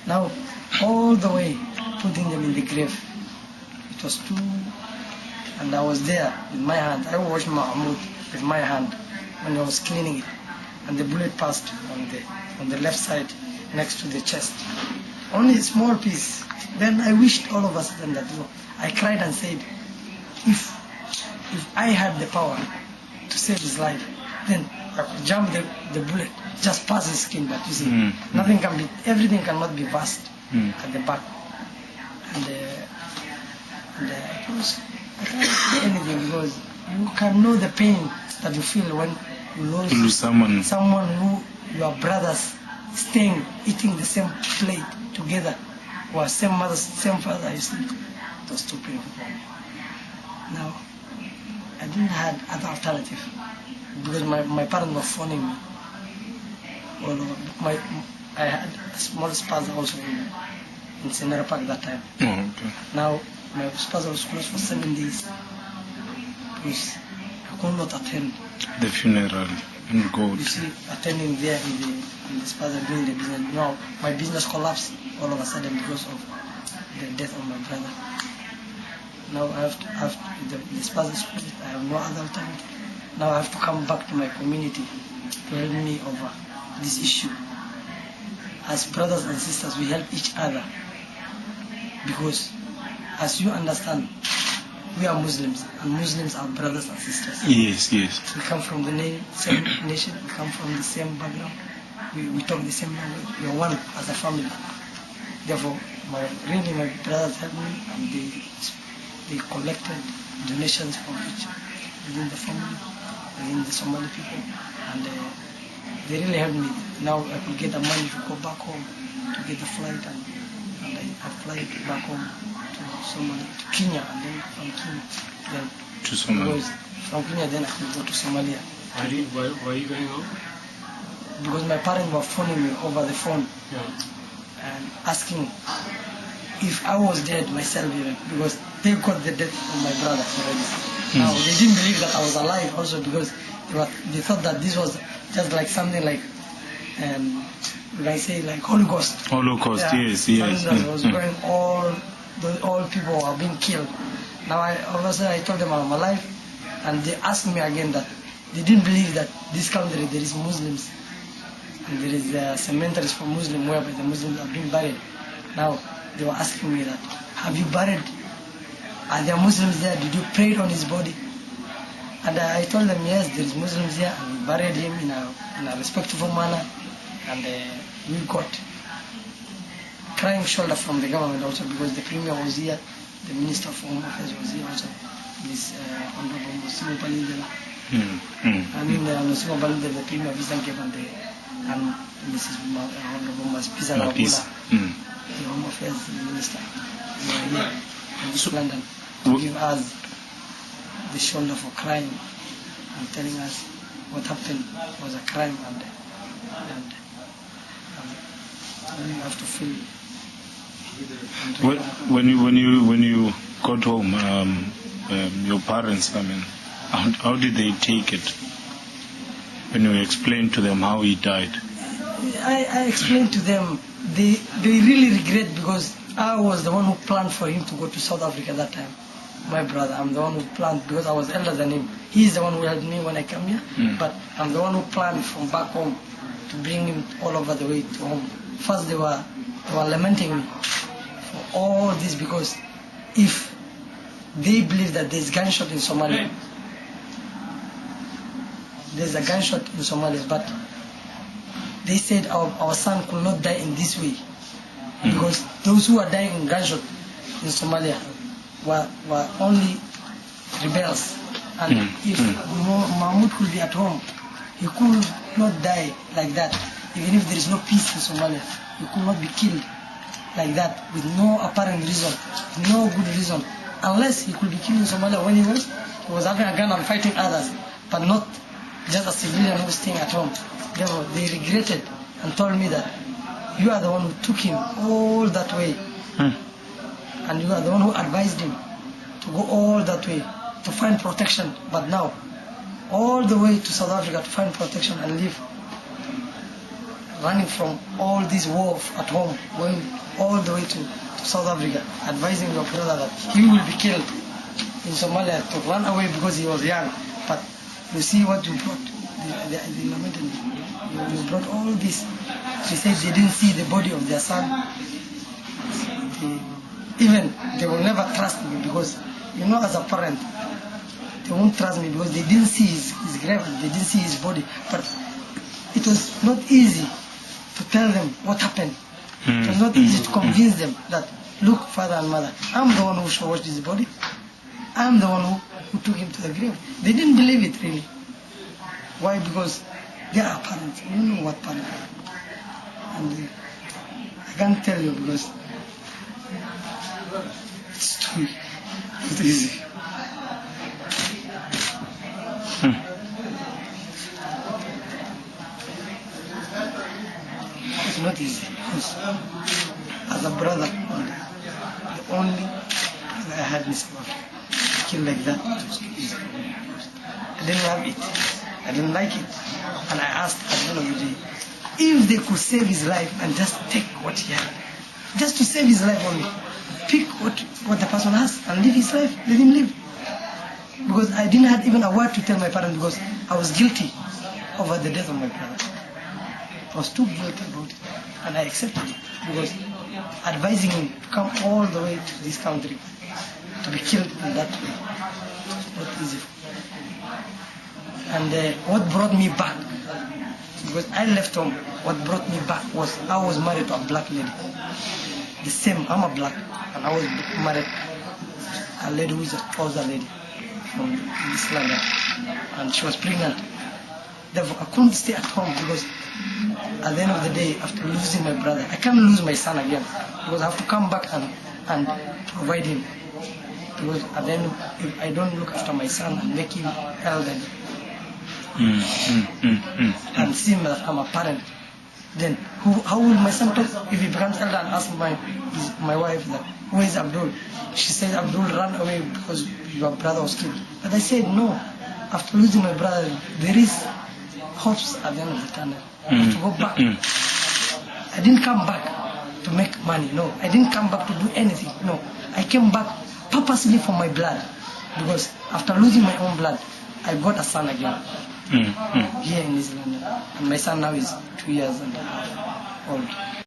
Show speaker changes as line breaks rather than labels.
Now, all the way, putting them in the grave. It was too, and I was there with my hand. I washed Mahmoud with my hand when I was cleaning it, and the bullet passed on the left side next to the chest. Only a small piece. Then I wished all of us then that, I cried and said, if I had the power to save his life, then I could jump the bullet, just past his skin. But you see, nothing can be, everything cannot be burst at the back. And it was, I can't say anything because you can know the pain that you feel when you lose someone who your brothers staying, eating the same plate together, or same mother, same father. You see, it was too painful for me. Now, I didn't have other alternative because my parents were phoning me. Well, I had a small spasm also in Scenery Park that time.
Oh, okay.
Now, my spasm was closed for 7 days because I could not attend
the funeral and go.
You see, attending there in the spasm doing the business. Now, my business collapsed all of a sudden because of the death of my brother. Now I have the spasm split. I have no other alternative. Now I have to come back to my community to help me over this issue. As brothers and sisters, we help each other because, as you understand, we are Muslims, and Muslims are brothers and sisters.
Yes, yes.
We come from the same nation, we come from the same background, we talk the same language, we are one as a family. Therefore, my brothers helped me, and they collected donations from each within the family, within the Somali people, and they really helped me. Now I could get the money to go back home, to get the flight, and I fly back home to Somali, to Kenya, and then from Kenya, then
to Somalia.
From Kenya, then I could go to Somalia.
Why are you going home?
Because my parents were phoning me over the phone, and asking if I was dead myself even, because they got the death of my brother already. Now they didn't believe that I was alive also, because they thought that this was just like something like, would I say, like Holocaust.
Holocaust, yes.
Something that was going, all people were being killed. Now all of a sudden I told them I'm alive, and they asked me again that they didn't believe that this country there is Muslims, and there is cemeteries for Muslims where the Muslims are being buried. Now they were asking me that, have you buried? Are there Muslims there? Did you pray on his body? And I told them, yes, there is Muslims here, and we buried him in a respectful manner, and we got crying shoulder from the government also, because the Premier was here, the Minister of Home Affairs was here also, this Honorable Muslim Palindela. I mean, Muslim Palindela, the Premier Visankep, and this is Honorable Maspisa Labula, the Home Affairs Minister. They were here in this London to give us the shoulder for crying and telling us what happened was a crime, and we have to feel.
When you got home, your parents, I mean, how did they take it when you explained to them how he died?
I explained to them. They really regret, because I was the one who planned for him to go to South Africa that time. My brother, I'm the one who planned, because I was elder than him. He's the one who helped me when I came here, but I'm the one who planned from back home to bring him all over the way to home. First they were lamenting me for all this, because if they believe that there's gunshot in Somalia, there's a gunshot in Somalia, but they said our son could not die in this way, because those who are dying in gunshot in Somalia were only rebels, and if Mahmoud could be at home, he could not die like that. Even if there is no peace in Somalia, he could not be killed like that with no apparent reason, no good reason, unless he could be killed in Somalia when he was having a gun and fighting others, but not just a civilian who was staying at home. Therefore, they regretted and told me that you are the one who took him all that way, and you are the one who advised him to go all that way to find protection, but now all the way to South Africa to find protection and live. running from all this war at home, going all the way to South Africa, advising your brother that he will be killed in Somalia to run away because he was young. But you see what you brought. They lamented me. You brought all this. She said they didn't see the body of their son. Even they will never trust me because, as a parent, they won't trust me because they didn't see his grave, they didn't see his body. But it was not easy to tell them what happened. It was not easy to convince them that, look, father and mother, I'm the one who watched his body. I'm the one who took him to the grave. They didn't believe it really. Why? Because they are parents. You know what parents are. And I can't tell you because it's too not easy. It's not easy. Because as a brother, the only brother I had in South Africa, killed like that, it was easy. I didn't have it. I didn't like it. And I asked at the end of the day, if they could save his life and just take what he had, just to save his life only, pick what the person has and live his life, let him live. Because I didn't have even a word to tell my parents because I was guilty over the death of my brother. I was too guilty about it. And I accepted it because advising him to come all the way to this country to be killed in that way was not easy. And what brought me back, because I left home, what brought me back was I was married to a black lady. The same, I'm a black, and I was married to a lady who is a trouser lady from this land, and she was pregnant. Therefore, I couldn't stay at home because at the end of the day, after losing my brother, I can't lose my son again because I have to come back and provide him. Because at the end, if I don't look after my son and make him elderly, and see him that I'm a parent, then how will my son talk if he becomes elder and asks my wife that, where is Abdul? She said Abdul ran away because your brother was killed. But I said no. After losing my brother, there is hopes at the end of the tunnel. I have to go back. I didn't come back to make money. No, I didn't come back to do anything. No, I came back purposely for my blood because after losing my own blood, I got a son again. Here in New Zealand, and my son now is 2 years and a half old.